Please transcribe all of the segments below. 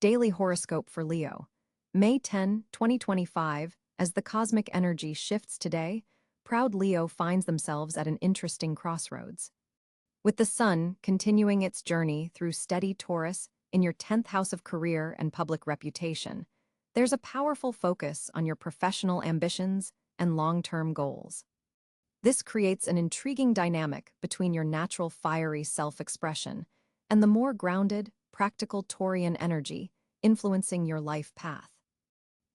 Daily Horoscope for Leo, May 10, 2025. As the cosmic energy shifts today, proud Leo finds themselves at an interesting crossroads. With the sun continuing its journey through steady Taurus in your 10th house of career and public reputation, there's a powerful focus on your professional ambitions and long-term goals. This creates an intriguing dynamic between your natural fiery self-expression and the more grounded, practical Taurian energy influencing your life path.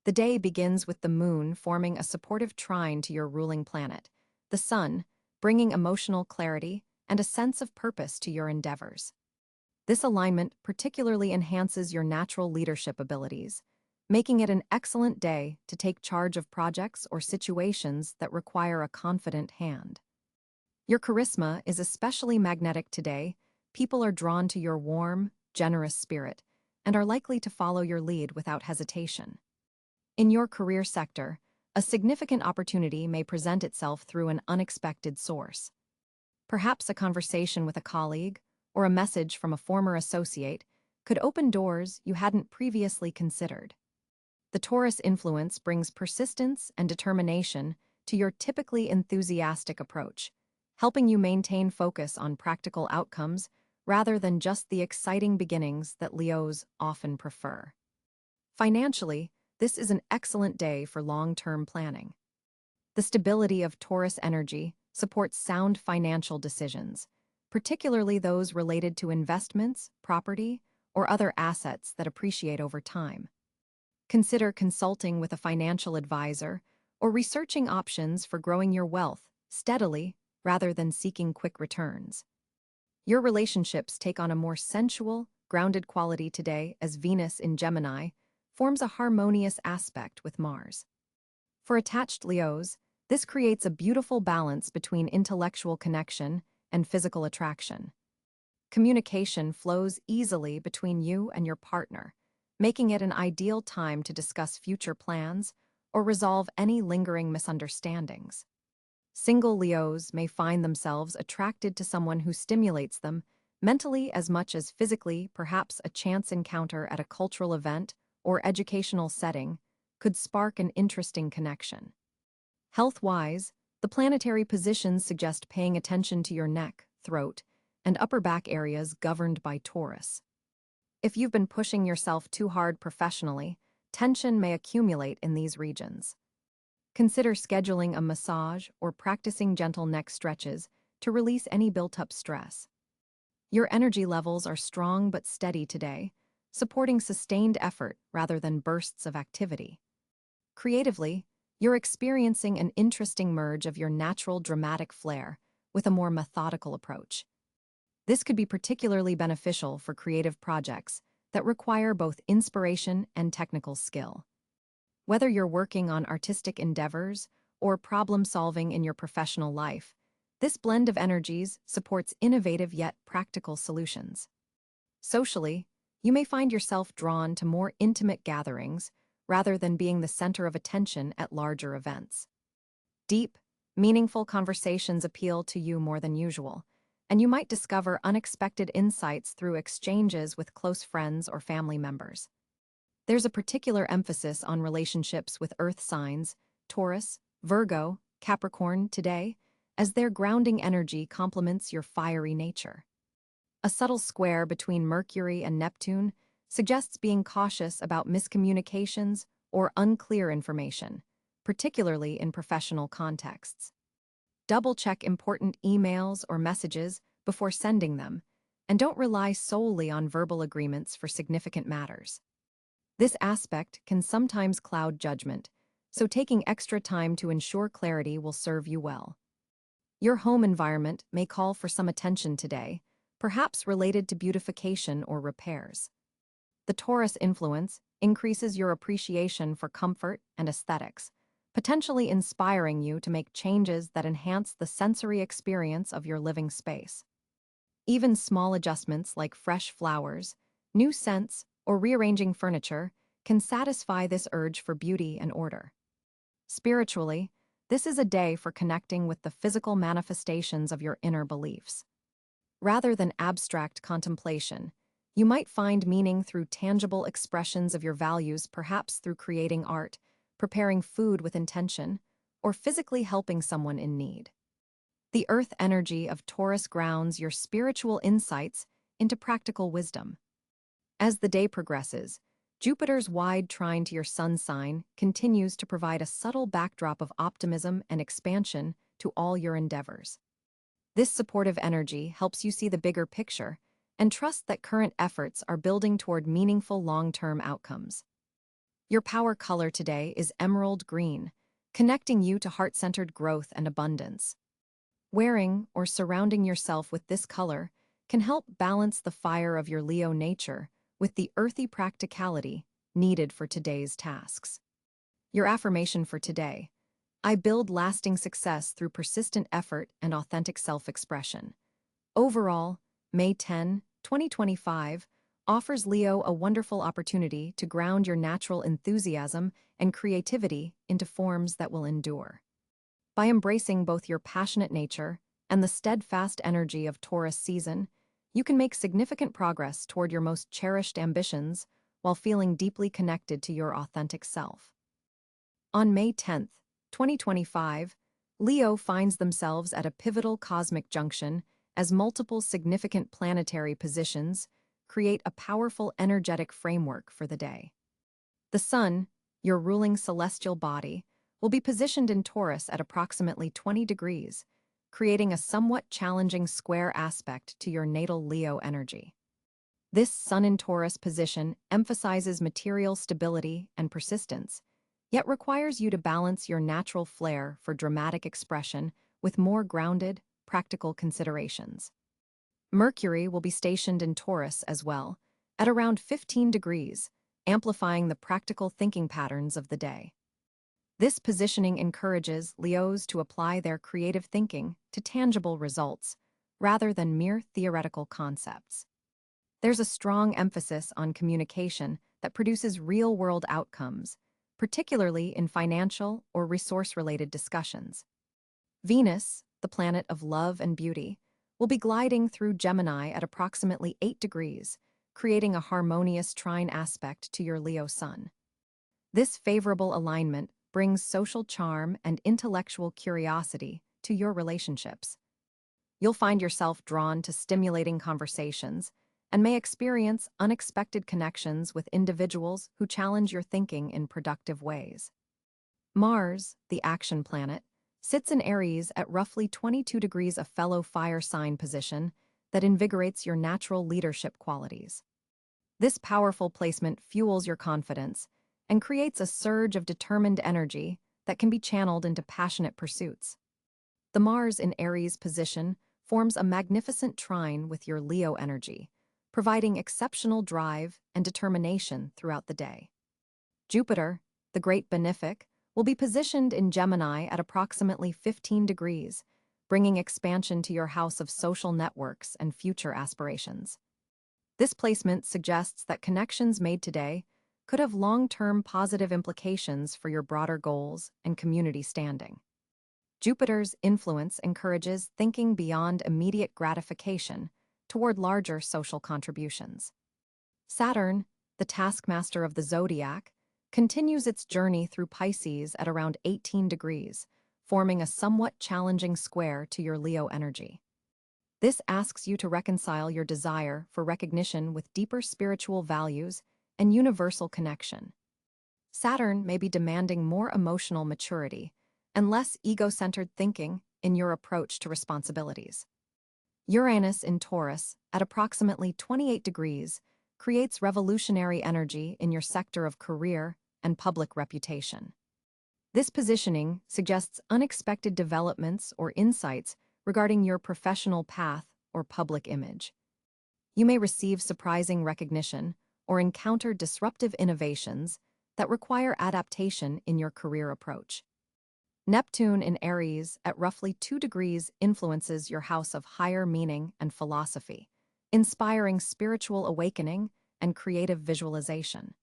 The day begins with the moon forming a supportive trine to your ruling planet, the sun, bringing emotional clarity and a sense of purpose to your endeavors. This alignment particularly enhances your natural leadership abilities, making it an excellent day to take charge of projects or situations that require a confident hand. Your charisma is especially magnetic today. People are drawn to your warm, generous spirit and are likely to follow your lead without hesitation. In your career sector, a significant opportunity may present itself through an unexpected source. Perhaps a conversation with a colleague or a message from a former associate could open doors you hadn't previously considered. The Taurus influence brings persistence and determination to your typically enthusiastic approach, helping you maintain focus on practical outcomes rather than just the exciting beginnings that Leos often prefer. Financially, this is an excellent day for long-term planning. The stability of Taurus energy supports sound financial decisions, particularly those related to investments, property, or other assets that appreciate over time. Consider consulting with a financial advisor or researching options for growing your wealth steadily rather than seeking quick returns. Your relationships take on a more sensual, grounded quality today as Venus in Gemini forms a harmonious aspect with Mars. For attached Leos, this creates a beautiful balance between intellectual connection and physical attraction. Communication flows easily between you and your partner, making it an ideal time to discuss future plans or resolve any lingering misunderstandings. Single Leos may find themselves attracted to someone who stimulates them mentally as much as physically. Perhaps a chance encounter at a cultural event or educational setting could spark an interesting connection. Health-wise, the planetary positions suggest paying attention to your neck, throat, and upper back areas governed by Taurus. If you've been pushing yourself too hard professionally, tension may accumulate in these regions. Consider scheduling a massage or practicing gentle neck stretches to release any built-up stress. Your energy levels are strong but steady today, supporting sustained effort rather than bursts of activity. Creatively, you're experiencing an interesting merge of your natural dramatic flair with a more methodical approach. This could be particularly beneficial for creative projects that require both inspiration and technical skill. Whether you're working on artistic endeavors or problem-solving in your professional life, this blend of energies supports innovative yet practical solutions. Socially, you may find yourself drawn to more intimate gatherings rather than being the center of attention at larger events. Deep, meaningful conversations appeal to you more than usual, and you might discover unexpected insights through exchanges with close friends or family members. There's a particular emphasis on relationships with earth signs, Taurus, Virgo, Capricorn today, as their grounding energy complements your fiery nature. A subtle square between Mercury and Neptune suggests being cautious about miscommunications or unclear information, particularly in professional contexts. Double-check important emails or messages before sending them, and don't rely solely on verbal agreements for significant matters. This aspect can sometimes cloud judgment, so taking extra time to ensure clarity will serve you well. Your home environment may call for some attention today, perhaps related to beautification or repairs. The Taurus influence increases your appreciation for comfort and aesthetics, potentially inspiring you to make changes that enhance the sensory experience of your living space. Even small adjustments like fresh flowers, new scents, or rearranging furniture can satisfy this urge for beauty and order. Spiritually, this is a day for connecting with the physical manifestations of your inner beliefs. Rather than abstract contemplation, You might find meaning through tangible expressions of your values, perhaps through creating art, preparing food with intention, or physically helping someone in need. The earth energy of Taurus grounds your spiritual insights into practical wisdom. As the day progresses, Jupiter's wide trine to your sun sign continues to provide a subtle backdrop of optimism and expansion to all your endeavors. This supportive energy helps you see the bigger picture and trust that current efforts are building toward meaningful long-term outcomes. Your power color today is emerald green, connecting you to heart-centered growth and abundance. Wearing or surrounding yourself with this color can help balance the fire of your Leo nature with the earthy practicality needed for today's tasks. Your affirmation for today: I build lasting success through persistent effort and authentic self-expression. Overall, May 10, 2025, offers Leo a wonderful opportunity to ground your natural enthusiasm and creativity into forms that will endure. By embracing both your passionate nature and the steadfast energy of Taurus season, you can make significant progress toward your most cherished ambitions while feeling deeply connected to your authentic self. On May 10, 2025, Leo finds themselves at a pivotal cosmic junction as multiple significant planetary positions create a powerful energetic framework for the day. The Sun, your ruling celestial body, will be positioned in Taurus at approximately 20 degrees, creating a somewhat challenging square aspect to your natal Leo energy. This Sun in Taurus position emphasizes material stability and persistence, yet requires you to balance your natural flair for dramatic expression with more grounded, practical considerations. Mercury will be stationed in Taurus as well, at around 15 degrees, amplifying the practical thinking patterns of the day. This positioning encourages Leos to apply their creative thinking to tangible results, rather than mere theoretical concepts. There's a strong emphasis on communication that produces real-world outcomes, particularly in financial or resource-related discussions. Venus, the planet of love and beauty, will be gliding through Gemini at approximately 8 degrees, creating a harmonious trine aspect to your Leo Sun. This favorable alignment brings social charm and intellectual curiosity to your relationships. You'll find yourself drawn to stimulating conversations and may experience unexpected connections with individuals who challenge your thinking in productive ways. Mars, the action planet, sits in Aries at roughly 22 degrees, a fellow fire sign position that invigorates your natural leadership qualities. This powerful placement fuels your confidence and creates a surge of determined energy that can be channeled into passionate pursuits. The Mars in Aries position forms a magnificent trine with your Leo energy, providing exceptional drive and determination throughout the day. Jupiter, the great benefic, will be positioned in Gemini at approximately 15 degrees, bringing expansion to your house of social networks and future aspirations. This placement suggests that connections made today could have long-term positive implications for your broader goals and community standing. Jupiter's influence encourages thinking beyond immediate gratification toward larger social contributions. Saturn, the taskmaster of the zodiac, continues its journey through Pisces at around 18 degrees, forming a somewhat challenging square to your Leo energy. This asks you to reconcile your desire for recognition with deeper spiritual values and universal connection. Saturn may be demanding more emotional maturity and less ego-centered thinking in your approach to responsibilities. Uranus in Taurus, at approximately 28 degrees, creates revolutionary energy in your sector of career and public reputation. This positioning suggests unexpected developments or insights regarding your professional path or public image. You may receive surprising recognition or encounter disruptive innovations that require adaptation in your career approach. Neptune in Aries at roughly 2 degrees influences your house of higher meaning and philosophy, inspiring spiritual awakening and creative visualization.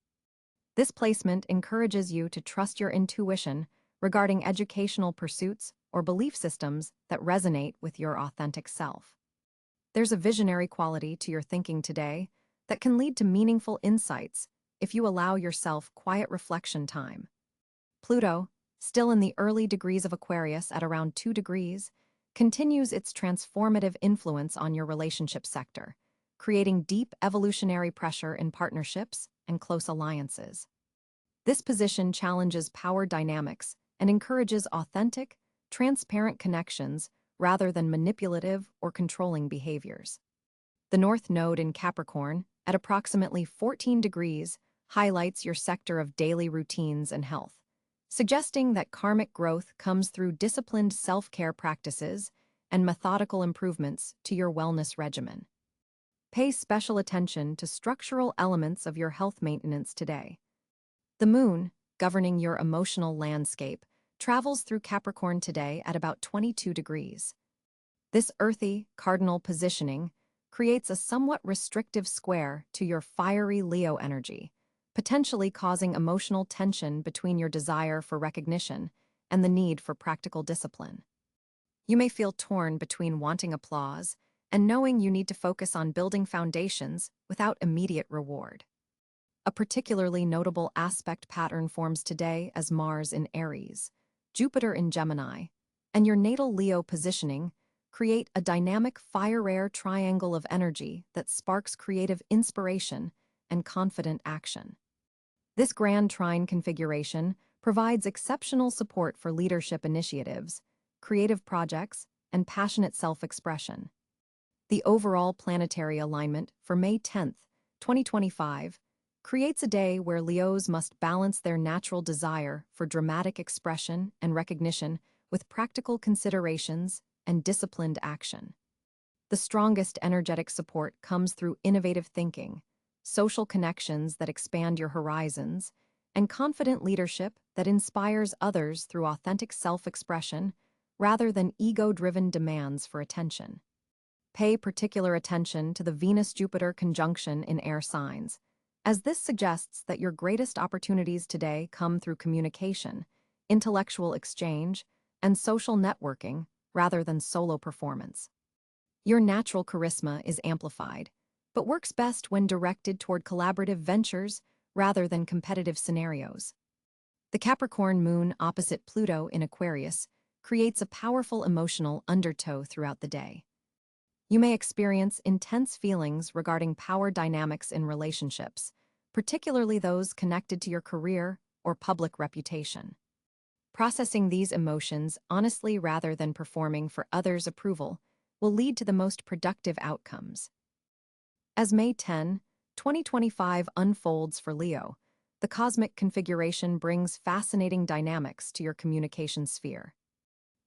This placement encourages you to trust your intuition regarding educational pursuits or belief systems that resonate with your authentic self. There's a visionary quality to your thinking today, that can lead to meaningful insights if you allow yourself quiet reflection time. Pluto, still in the early degrees of Aquarius at around 2 degrees, continues its transformative influence on your relationship sector, creating deep evolutionary pressure in partnerships and close alliances. This position challenges power dynamics and encourages authentic, transparent connections rather than manipulative or controlling behaviors. The North Node in Capricorn, at approximately 14 degrees, highlights your sector of daily routines and health, suggesting that karmic growth comes through disciplined self-care practices and methodical improvements to your wellness regimen. Pay special attention to structural elements of your health maintenance today. The Moon, governing your emotional landscape, travels through Capricorn today at about 22 degrees. This earthy, cardinal positioning creates a somewhat restrictive square to your fiery Leo energy, potentially causing emotional tension between your desire for recognition and the need for practical discipline. You may feel torn between wanting applause and knowing you need to focus on building foundations without immediate reward. A particularly notable aspect pattern forms today as Mars in Aries, Jupiter in Gemini, and your natal Leo positioning create a dynamic fire-air triangle of energy that sparks creative inspiration and confident action. This grand trine configuration provides exceptional support for leadership initiatives, creative projects, and passionate self-expression. The overall planetary alignment for May 10th, 2025, creates a day where Leos must balance their natural desire for dramatic expression and recognition with practical considerations and disciplined action. The strongest energetic support comes through innovative thinking, social connections that expand your horizons, and confident leadership that inspires others through authentic self-expression rather than ego-driven demands for attention. Pay particular attention to the Venus-Jupiter conjunction in air signs, as this suggests that your greatest opportunities today come through communication, intellectual exchange, and social networking rather than solo performance. Your natural charisma is amplified, but works best when directed toward collaborative ventures rather than competitive scenarios. The Capricorn moon opposite Pluto in Aquarius creates a powerful emotional undertow throughout the day. You may experience intense feelings regarding power dynamics in relationships, particularly those connected to your career or public reputation. Processing these emotions honestly rather than performing for others' approval will lead to the most productive outcomes. As May 10, 2025 unfolds for Leo, the cosmic configuration brings fascinating dynamics to your communication sphere.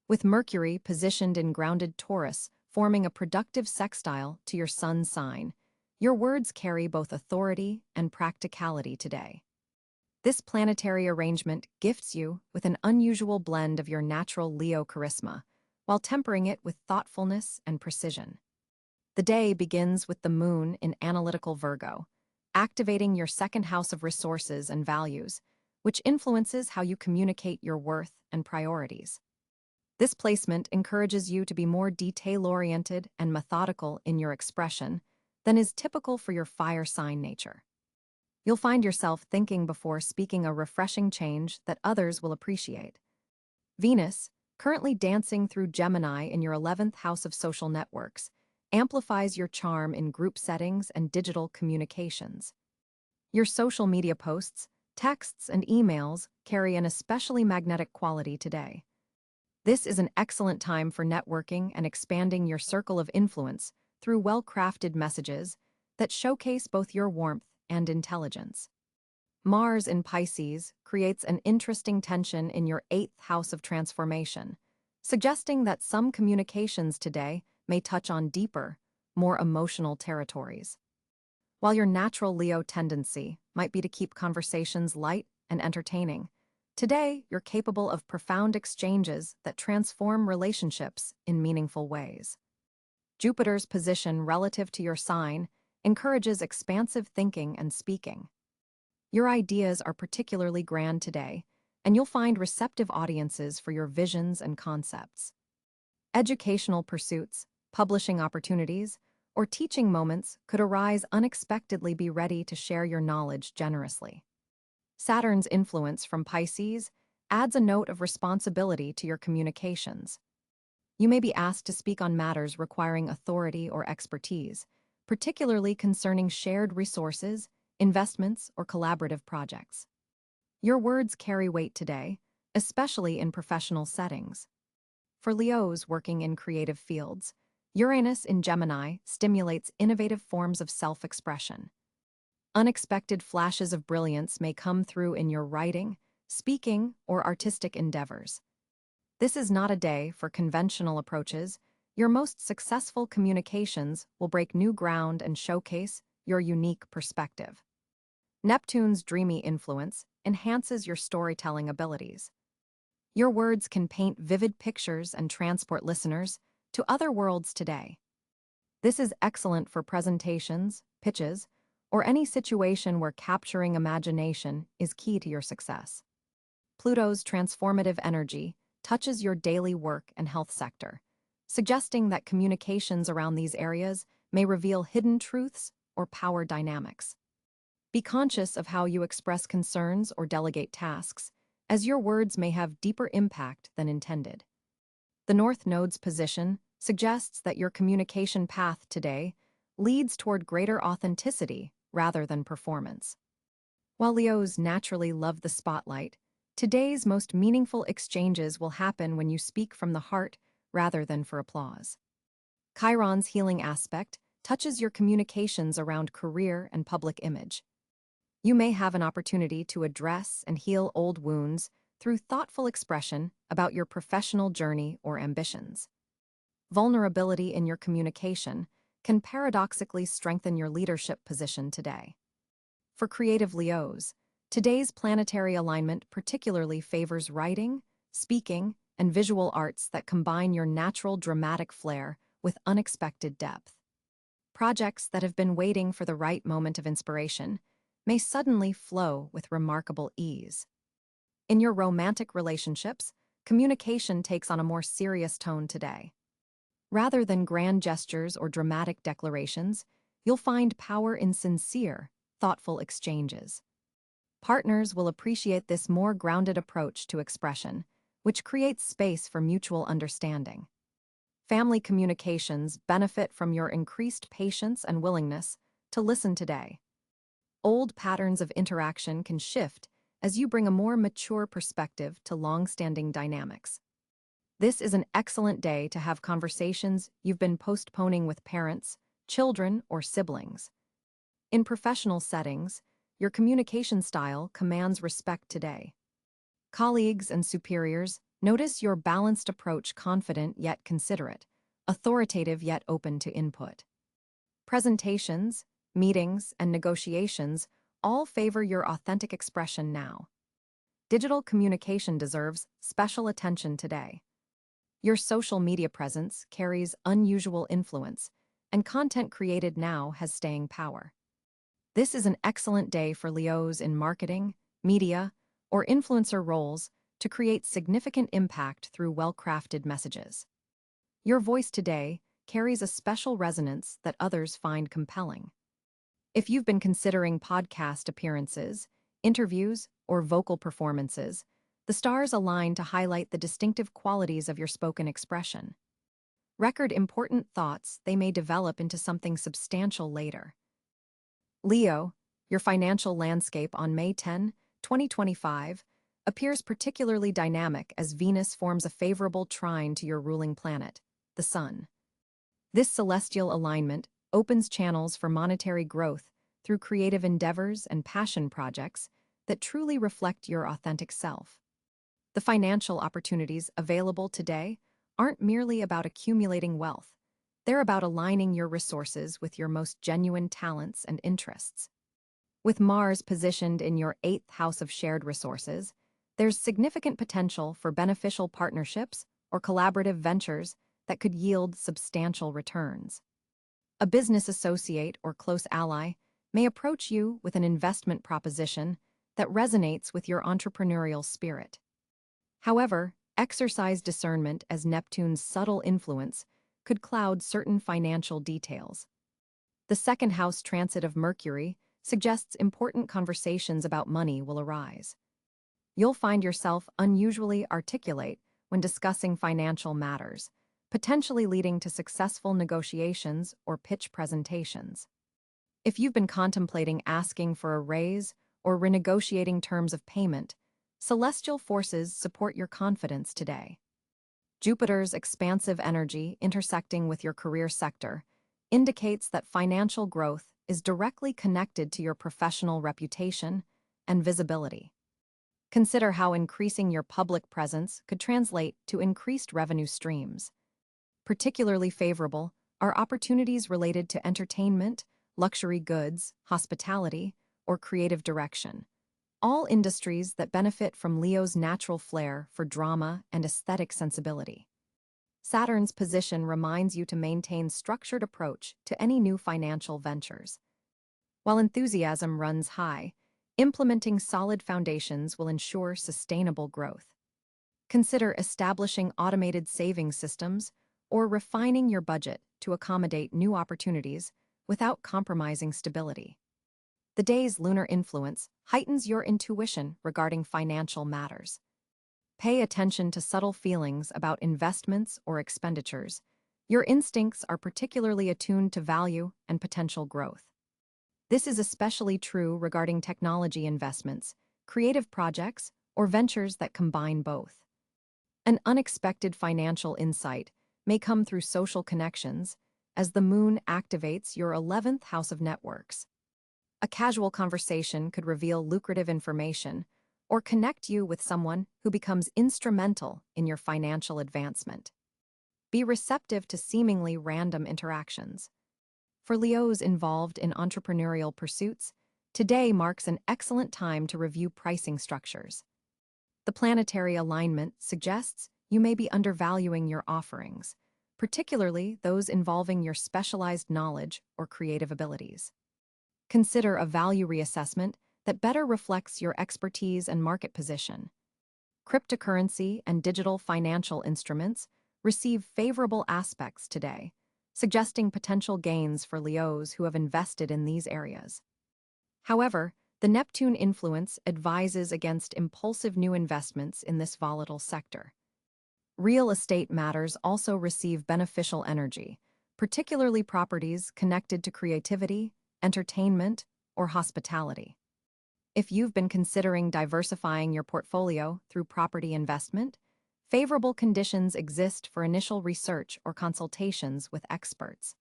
With Mercury positioned in grounded Taurus, forming a productive sextile to your sun sign, your words carry both authority and practicality today. This planetary arrangement gifts you with an unusual blend of your natural Leo charisma, while tempering it with thoughtfulness and precision. The day begins with the moon in analytical Virgo, activating your second house of resources and values, which influences how you communicate your worth and priorities. This placement encourages you to be more detail-oriented and methodical in your expression than is typical for your fire sign nature. You'll find yourself thinking before speaking a refreshing change that others will appreciate. Venus, currently dancing through Gemini in your 11th house of social networks, amplifies your charm in group settings and digital communications. Your social media posts, texts, and emails carry an especially magnetic quality today. This is an excellent time for networking and expanding your circle of influence through well-crafted messages that showcase both your warmth and intelligence. Mars in Pisces creates an interesting tension in your 8th house of transformation, suggesting that some communications today may touch on deeper, more emotional territories. While your natural Leo tendency might be to keep conversations light and entertaining, today you're capable of profound exchanges that transform relationships in meaningful ways. Jupiter's position relative to your sign encourages expansive thinking and speaking. Your ideas are particularly grand today, and you'll find receptive audiences for your visions and concepts. Educational pursuits, publishing opportunities, or teaching moments could arise unexpectedly. Be ready to share your knowledge generously. Saturn's influence from Pisces adds a note of responsibility to your communications. You may be asked to speak on matters requiring authority or expertise, particularly concerning shared resources, investments, or collaborative projects. Your words carry weight today, especially in professional settings. For Leos working in creative fields, Uranus in Gemini stimulates innovative forms of self-expression. Unexpected flashes of brilliance may come through in your writing, speaking, or artistic endeavors. This is not a day for conventional approaches. Your most successful communications will break new ground and showcase your unique perspective. Neptune's dreamy influence enhances your storytelling abilities. Your words can paint vivid pictures and transport listeners to other worlds today. This is excellent for presentations, pitches, or any situation where capturing imagination is key to your success. Pluto's transformative energy touches your daily work and health sector, suggesting that communications around these areas may reveal hidden truths or power dynamics. Be conscious of how you express concerns or delegate tasks, as your words may have deeper impact than intended. The North Node's position suggests that your communication path today leads toward greater authenticity rather than performance. While Leos naturally love the spotlight, today's most meaningful exchanges will happen when you speak from the heart rather than for applause. Chiron's healing aspect touches your communications around career and public image. You may have an opportunity to address and heal old wounds through thoughtful expression about your professional journey or ambitions. Vulnerability in your communication can paradoxically strengthen your leadership position today. For creative Leos, today's planetary alignment particularly favors writing, speaking, and visual arts that combine your natural dramatic flair with unexpected depth. Projects that have been waiting for the right moment of inspiration may suddenly flow with remarkable ease. In your romantic relationships, communication takes on a more serious tone today. Rather than grand gestures or dramatic declarations, you'll find power in sincere, thoughtful exchanges. Partners will appreciate this more grounded approach to expression, which creates space for mutual understanding. Family communications benefit from your increased patience and willingness to listen today. Old patterns of interaction can shift as you bring a more mature perspective to long-standing dynamics. This is an excellent day to have conversations you've been postponing with parents, children, or siblings. In professional settings, your communication style commands respect today. Colleagues and superiors notice your balanced approach, confident yet considerate, authoritative yet open to input. Presentations, meetings, and negotiations all favor your authentic expression now. Digital communication deserves special attention today. Your social media presence carries unusual influence, and content created now has staying power. This is an excellent day for Leos in marketing, media, or influencer roles to create significant impact through well-crafted messages. Your voice today carries a special resonance that others find compelling. If you've been considering podcast appearances, interviews, or vocal performances, the stars align to highlight the distinctive qualities of your spoken expression. Record important thoughts they may develop into something substantial later. Leo, your financial landscape on May 10, 2025, appears particularly dynamic as Venus forms a favorable trine to your ruling planet, the Sun. This celestial alignment opens channels for monetary growth through creative endeavors and passion projects that truly reflect your authentic self. The financial opportunities available today aren't merely about accumulating wealth. They're about aligning your resources with your most genuine talents and interests. With Mars positioned in your 8th house of shared resources, there's significant potential for beneficial partnerships or collaborative ventures that could yield substantial returns. A business associate or close ally may approach you with an investment proposition that resonates with your entrepreneurial spirit. However, exercise discernment, as Neptune's subtle influence could cloud certain financial details. The second house transit of Mercury suggests important conversations about money will arise. You'll find yourself unusually articulate when discussing financial matters, potentially leading to successful negotiations or pitch presentations. If you've been contemplating asking for a raise or renegotiating terms of payment, celestial forces support your confidence today. Jupiter's expansive energy intersecting with your career sector indicates that financial growth is directly connected to your professional reputation and visibility. Consider how increasing your public presence could translate to increased revenue streams. Particularly favorable are opportunities related to entertainment, luxury goods, hospitality, or creative direction, all industries that benefit from Leo's natural flair for drama and aesthetic sensibility. Saturn's position reminds you to maintain structured approach to any new financial ventures. While enthusiasm runs high, implementing solid foundations will ensure sustainable growth. Consider establishing automated saving systems or refining your budget to accommodate new opportunities without compromising stability. The day's lunar influence heightens your intuition regarding financial matters. Pay attention to subtle feelings about investments or expenditures. Your instincts are particularly attuned to value and potential growth. This is especially true regarding technology investments, creative projects, or ventures that combine both. An unexpected financial insight may come through social connections as the moon activates your 11th house of networks. A casual conversation could reveal lucrative information or connect you with someone who becomes instrumental in your financial advancement. Be receptive to seemingly random interactions. For Leos involved in entrepreneurial pursuits, today marks an excellent time to review pricing structures. The planetary alignment suggests you may be undervaluing your offerings, particularly those involving your specialized knowledge or creative abilities. Consider a value reassessment that better reflects your expertise and market position. Cryptocurrency and digital financial instruments receive favorable aspects today, suggesting potential gains for Leos who have invested in these areas. However, the Neptune influence advises against impulsive new investments in this volatile sector. Real estate matters also receive beneficial energy, particularly properties connected to creativity, entertainment, or hospitality. If you've been considering diversifying your portfolio through property investment, favorable conditions exist for initial research or consultations with experts.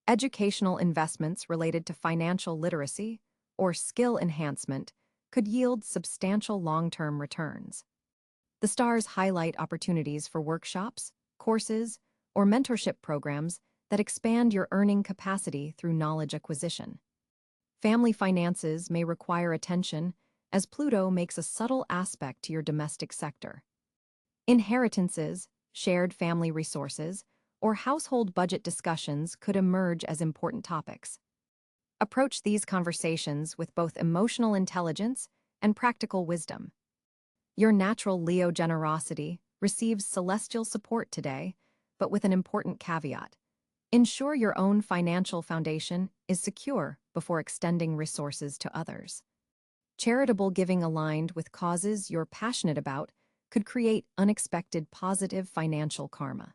Educational investments related to financial literacy or skill enhancement could yield substantial long-term returns. The stars highlight opportunities for workshops, courses, or mentorship programs that expand your earning capacity through knowledge acquisition. Family finances may require attention as Pluto makes a subtle aspect to your domestic sector. Inheritances, shared family resources, or household budget discussions could emerge as important topics. Approach these conversations with both emotional intelligence and practical wisdom. Your natural Leo generosity receives celestial support today, but with an important caveat. Ensure your own financial foundation is secure before extending resources to others. Charitable giving aligned with causes you're passionate about could create unexpected positive financial karma.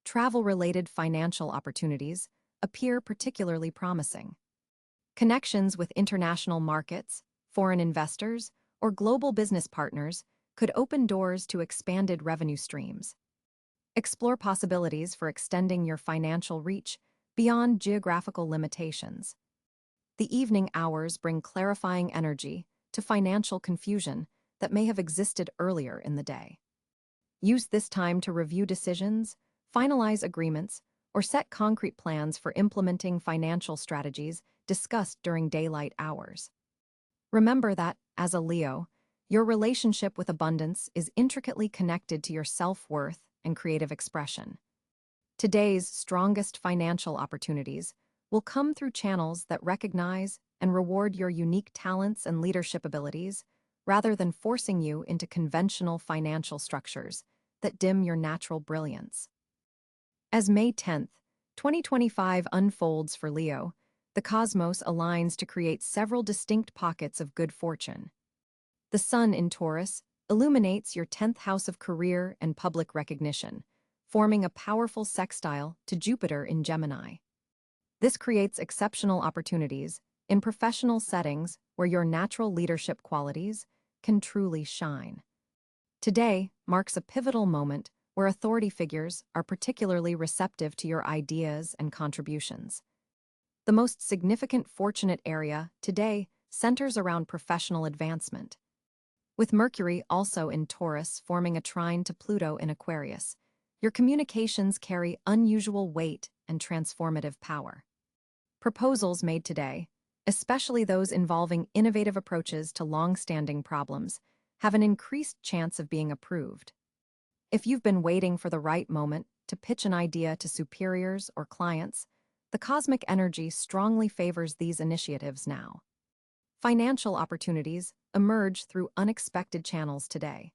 Travel-related financial opportunities appear particularly promising. Connections with international markets, foreign investors, or global business partners could open doors to expanded revenue streams. Explore possibilities for extending your financial reach beyond geographical limitations. The evening hours bring clarifying energy to financial confusion that may have existed earlier in the day. Use this time to review decisions, finalize agreements, or set concrete plans for implementing financial strategies discussed during daylight hours. Remember that, as a Leo, your relationship with abundance is intricately connected to your self-worth and creative expression. Today's strongest financial opportunities will come through channels that recognize and reward your unique talents and leadership abilities, rather than forcing you into conventional financial structures that dim your natural brilliance. As May 10th, 2025 unfolds for Leo, the cosmos aligns to create several distinct pockets of good fortune. The sun in Taurus illuminates your 10th house of career and public recognition, forming a powerful sextile to Jupiter in Gemini. This creates exceptional opportunities in professional settings where your natural leadership qualities can truly shine. Today marks a pivotal moment where authority figures are particularly receptive to your ideas and contributions. The most significant fortunate area today centers around professional advancement. With Mercury also in Taurus forming a trine to Pluto in Aquarius, your communications carry unusual weight and transformative power. Proposals made today, especially those involving innovative approaches to long-standing problems, have an increased chance of being approved. If you've been waiting for the right moment to pitch an idea to superiors or clients, the cosmic energy strongly favors these initiatives now. Financial opportunities emerge through unexpected channels today.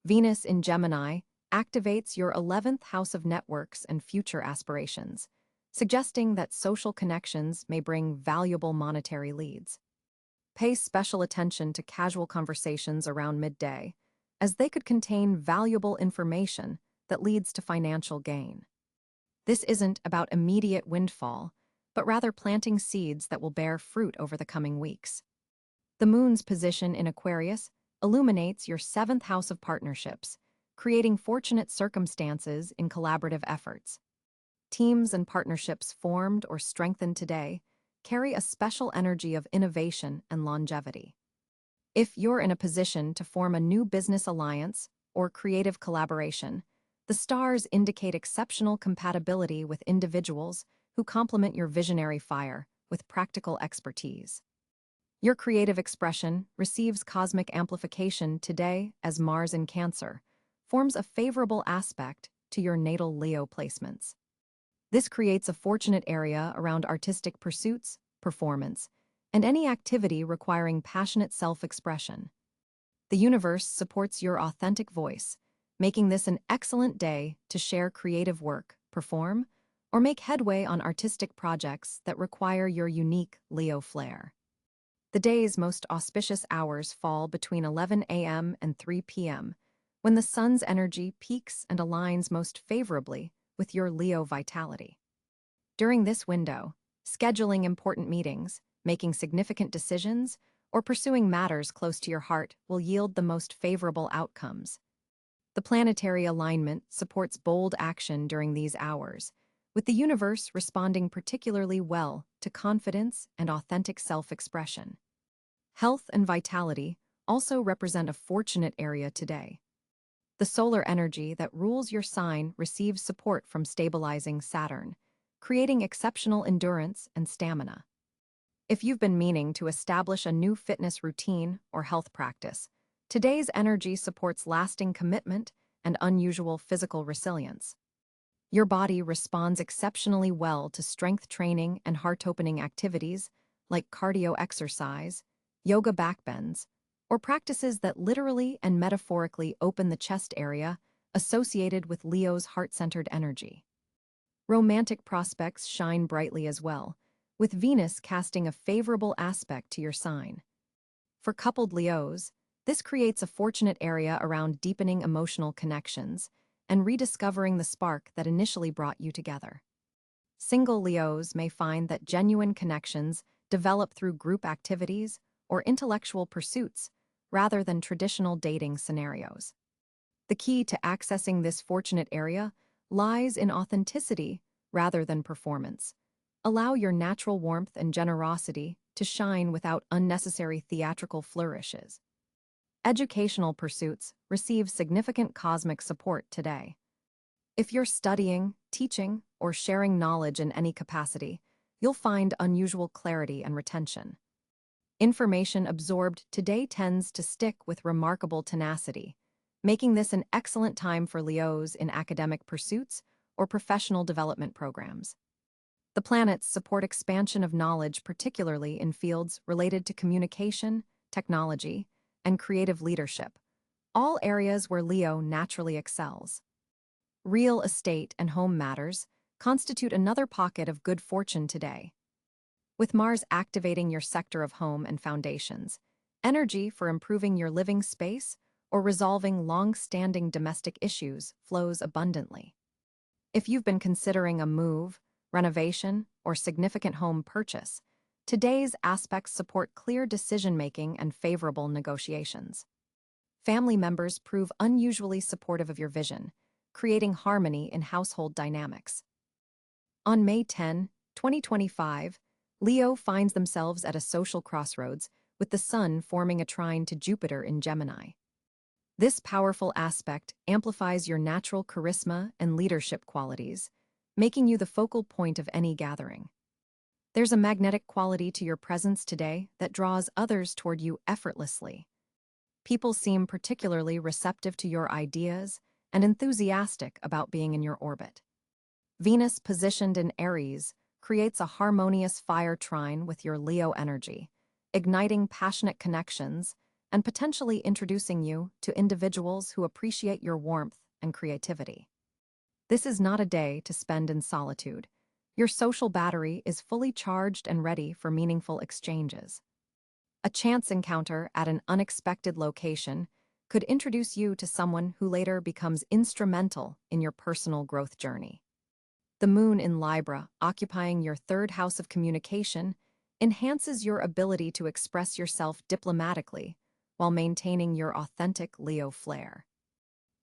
Venus in Gemini activates your 11th house of networks and future aspirations, suggesting that social connections may bring valuable monetary leads. Pay special attention to casual conversations around midday, as they could contain valuable information that leads to financial gain. This isn't about immediate windfall, but rather planting seeds that will bear fruit over the coming weeks. The moon's position in Aquarius illuminates your 7th house of partnerships, creating fortunate circumstances in collaborative efforts. Teams and partnerships formed or strengthened today carry a special energy of innovation and longevity. If you're in a position to form a new business alliance or creative collaboration, the stars indicate exceptional compatibility with individuals who complement your visionary fire with practical expertise. Your creative expression receives cosmic amplification today as Mars in Cáncer forms a favorable aspect to your natal Leo placements. This creates a fortunate area around artistic pursuits, performance, and any activity requiring passionate self-expression. The universe supports your authentic voice, making this an excellent day to share creative work, perform, or make headway on artistic projects that require your unique Leo flair. The day's most auspicious hours fall between 11 a.m. and 3 p.m., when the sun's energy peaks and aligns most favorably with your Leo vitality. During this window, scheduling important meetings, making significant decisions, or pursuing matters close to your heart will yield the most favorable outcomes. The planetary alignment supports bold action during these hours, with the universe responding particularly well to confidence and authentic self-expression. Health and vitality also represent a fortunate area today. The solar energy that rules your sign receives support from stabilizing Saturn, creating exceptional endurance and stamina. If you've been meaning to establish a new fitness routine or health practice, today's energy supports lasting commitment and unusual physical resilience. Your body responds exceptionally well to strength training and heart-opening activities like cardio exercise, yoga backbends, or practices that literally and metaphorically open the chest area associated with Leo's heart-centered energy. Romantic prospects shine brightly as well, with Venus casting a favorable aspect to your sign. For coupled Leos, this creates a fortunate area around deepening emotional connections and rediscovering the spark that initially brought you together. Single Leos may find that genuine connections develop through group activities or intellectual pursuits rather than traditional dating scenarios. The key to accessing this fortunate area lies in authenticity rather than performance. Allow your natural warmth and generosity to shine without unnecessary theatrical flourishes. Educational pursuits receive significant cosmic support today. If you're studying, teaching, or sharing knowledge in any capacity, you'll find unusual clarity and retention. Information absorbed today tends to stick with remarkable tenacity, making this an excellent time for Leos in academic pursuits or professional development programs. The planets support expansion of knowledge, particularly in fields related to communication, technology, and creative leadership, all areas where Leo naturally excels. Real estate and home matters constitute another pocket of good fortune today. with Mars activating your sector of home and foundations, energy for improving your living space or resolving long-standing domestic issues flows abundantly. If you've been considering a move, renovation, or significant home purchase, today's aspects support clear decision-making and favorable negotiations. Family members prove unusually supportive of your vision, creating harmony in household dynamics. On May 10, 2025, Leo finds themselves at a social crossroads, with the Sun forming a trine to Jupiter in Gemini. This powerful aspect amplifies your natural charisma and leadership qualities, making you the focal point of any gathering. There's a magnetic quality to your presence today that draws others toward you effortlessly. People seem particularly receptive to your ideas and enthusiastic about being in your orbit. Venus, positioned in Aries, creates a harmonious fire trine with your Leo energy, igniting passionate connections and potentially introducing you to individuals who appreciate your warmth and creativity. This is not a day to spend in solitude. Your social battery is fully charged and ready for meaningful exchanges. A chance encounter at an unexpected location could introduce you to someone who later becomes instrumental in your personal growth journey. The moon in Libra, occupying your third house of communication, enhances your ability to express yourself diplomatically while maintaining your authentic Leo flair.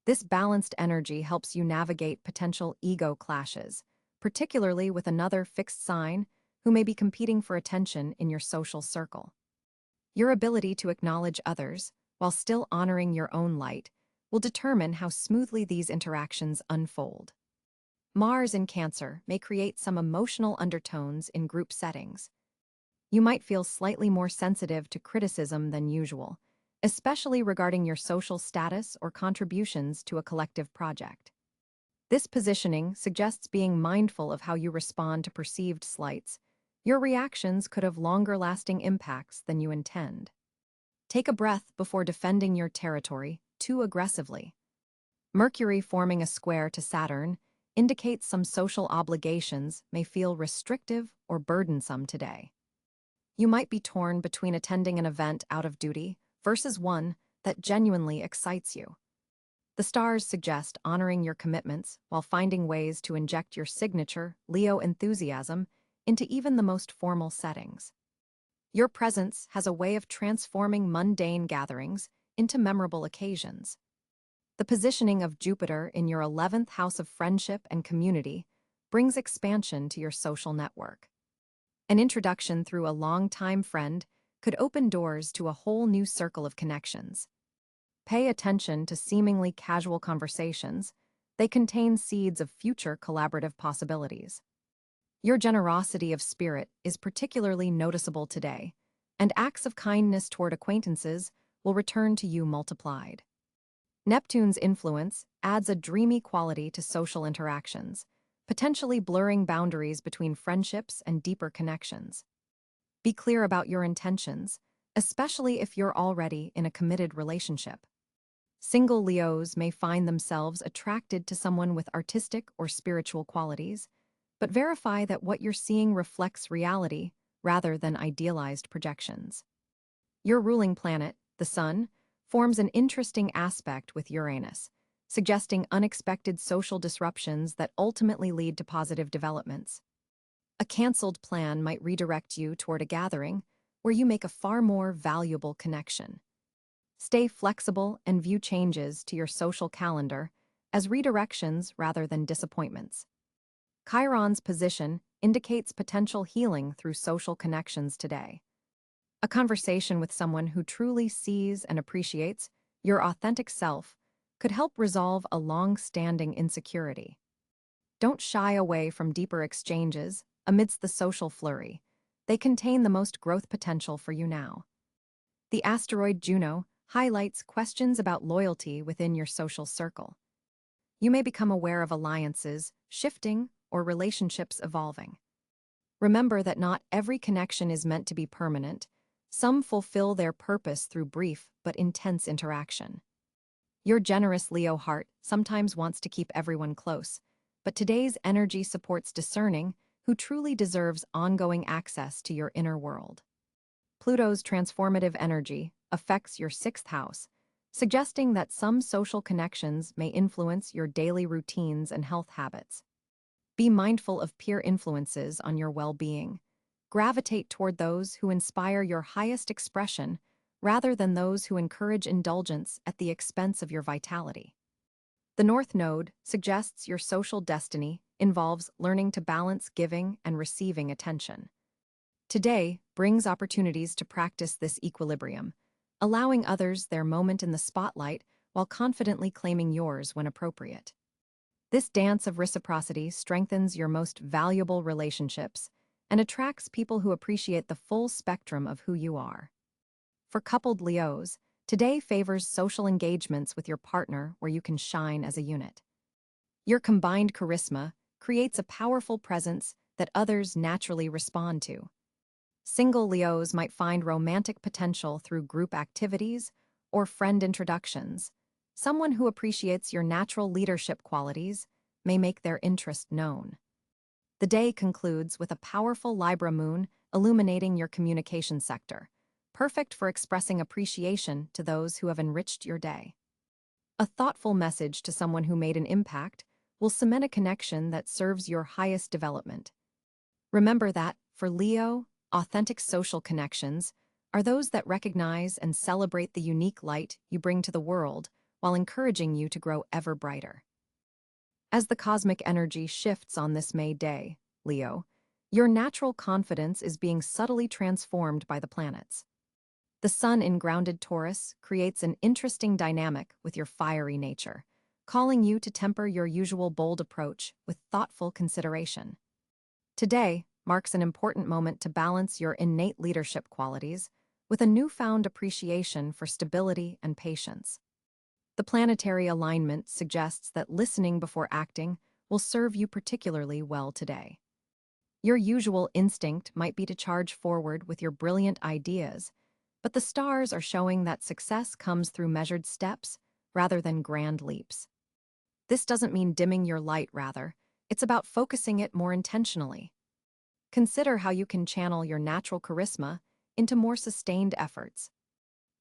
This balanced energy helps you navigate potential ego clashes, particularly with another fixed sign who may be competing for attention in your social circle. Your ability to acknowledge others, while still honoring your own light, will determine how smoothly these interactions unfold. Mars in Cáncer may create some emotional undertones in group settings. You might feel slightly more sensitive to criticism than usual, especially regarding your social status or contributions to a collective project. This positioning suggests being mindful of how you respond to perceived slights. Your reactions could have longer-lasting impacts than you intend. Take a breath before defending your territory too aggressively. Mercury forming a square to Saturn indicates some social obligations may feel restrictive or burdensome today. You might be torn between attending an event out of duty versus one that genuinely excites you. The stars suggest honoring your commitments while finding ways to inject your signature Leo enthusiasm into even the most formal settings. Your presence has a way of transforming mundane gatherings into memorable occasions. The positioning of Jupiter in your 11th house of friendship and community brings expansion to your social network. An introduction through a longtime friend could open doors to a whole new circle of connections. Pay attention to seemingly casual conversations. They contain seeds of future collaborative possibilities. Your generosity of spirit is particularly noticeable today, and acts of kindness toward acquaintances will return to you multiplied. Neptune's influence adds a dreamy quality to social interactions, potentially blurring boundaries between friendships and deeper connections. Be clear about your intentions, especially if you're already in a committed relationship. Single Leos may find themselves attracted to someone with artistic or spiritual qualities, but verify that what you're seeing reflects reality rather than idealized projections. Your ruling planet, the Sun, forms an interesting aspect with Uranus, suggesting unexpected social disruptions that ultimately lead to positive developments. A canceled plan might redirect you toward a gathering where you make a far more valuable connection. Stay flexible and view changes to your social calendar as redirections rather than disappointments. Chiron's position indicates potential healing through social connections today. A conversation with someone who truly sees and appreciates your authentic self could help resolve a long-standing insecurity. Don't shy away from deeper exchanges amidst the social flurry. They contain the most growth potential for you now. The asteroid Juno highlights questions about loyalty within your social circle. You may become aware of alliances shifting or relationships evolving. Remember that not every connection is meant to be permanent. Some fulfill their purpose through brief but intense interaction. Your generous Leo heart sometimes wants to keep everyone close, but today's energy supports discerning who truly deserves ongoing access to your inner world. Pluto's transformative energy affects your sixth house, suggesting that some social connections may influence your daily routines and health habits. Be mindful of peer influences on your well-being. Gravitate toward those who inspire your highest expression rather than those who encourage indulgence at the expense of your vitality. The North Node suggests your social destiny involves learning to balance giving and receiving attention. Today brings opportunities to practice this equilibrium, allowing others their moment in the spotlight while confidently claiming yours when appropriate. This dance of reciprocity strengthens your most valuable relationships and attracts people who appreciate the full spectrum of who you are. For coupled Leos, today favors social engagements with your partner where you can shine as a unit. Your combined charisma creates a powerful presence that others naturally respond to. Single Leos might find romantic potential through group activities or friend introductions. Someone who appreciates your natural leadership qualities may make their interest known. The day concludes with a powerful Libra moon illuminating your communication sector, perfect for expressing appreciation to those who have enriched your day. A thoughtful message to someone who made an impact will cement a connection that serves your highest development. Remember that, for Leo, authentic social connections are those that recognize and celebrate the unique light you bring to the world while encouraging you to grow ever brighter. As the cosmic energy shifts on this May day, Leo, your natural confidence is being subtly transformed by the planets. The sun in grounded Taurus creates an interesting dynamic with your fiery nature, calling you to temper your usual bold approach with thoughtful consideration. Today marks an important moment to balance your innate leadership qualities with a newfound appreciation for stability and patience. The planetary alignment suggests that listening before acting will serve you particularly well today. Your usual instinct might be to charge forward with your brilliant ideas, but the stars are showing that success comes through measured steps rather than grand leaps. This doesn't mean dimming your light, rather, it's about focusing it more intentionally. Consider how you can channel your natural charisma into more sustained efforts.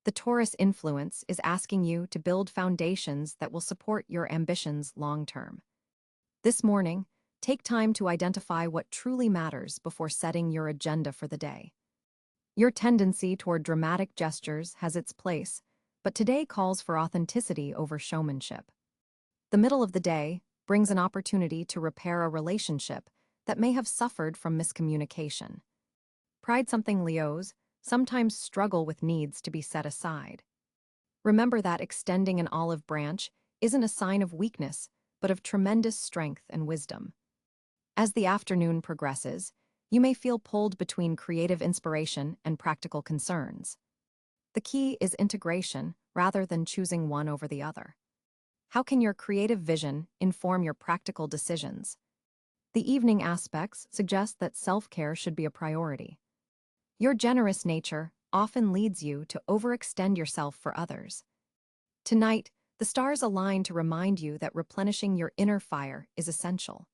The Taurus influence is asking you to build foundations that will support your ambitions long-term. This morning, take time to identify what truly matters before setting your agenda for the day. Your tendency toward dramatic gestures has its place, but today calls for authenticity over showmanship. The middle of the day brings an opportunity to repair a relationship that may have suffered from miscommunication. Pride-something Leos sometimes struggle with needs to be set aside. Remember that extending an olive branch isn't a sign of weakness, but of tremendous strength and wisdom. As the afternoon progresses, you may feel pulled between creative inspiration and practical concerns. The key is integration rather than choosing one over the other. How can your creative vision inform your practical decisions? The evening aspects suggest that self-care should be a priority. Your generous nature often leads you to overextend yourself for others. Tonight, the stars align to remind you that replenishing your inner fire is essential.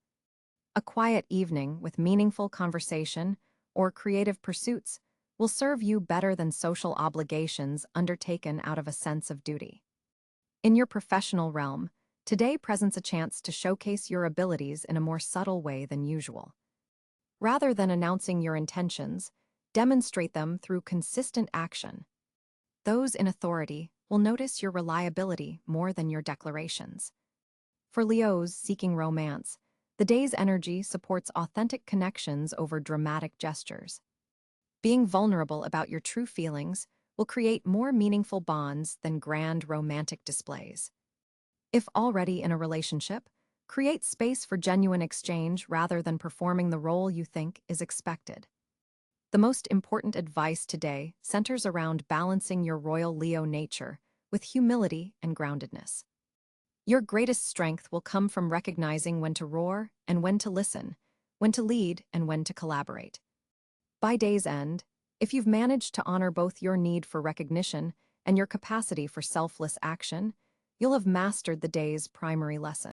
A quiet evening with meaningful conversation or creative pursuits will serve you better than social obligations undertaken out of a sense of duty. In your professional realm, today presents a chance to showcase your abilities in a more subtle way than usual. Rather than announcing your intentions, demonstrate them through consistent action. Those in authority will notice your reliability more than your declarations. For Leos seeking romance, the day's energy supports authentic connections over dramatic gestures. Being vulnerable about your true feelings will create more meaningful bonds than grand romantic displays. If already in a relationship, create space for genuine exchange rather than performing the role you think is expected. The most important advice today centers around balancing your royal Leo nature with humility and groundedness. Your greatest strength will come from recognizing when to roar and when to listen, when to lead and when to collaborate. By day's end, if you've managed to honor both your need for recognition and your capacity for selfless action, you'll have mastered the day's primary lesson.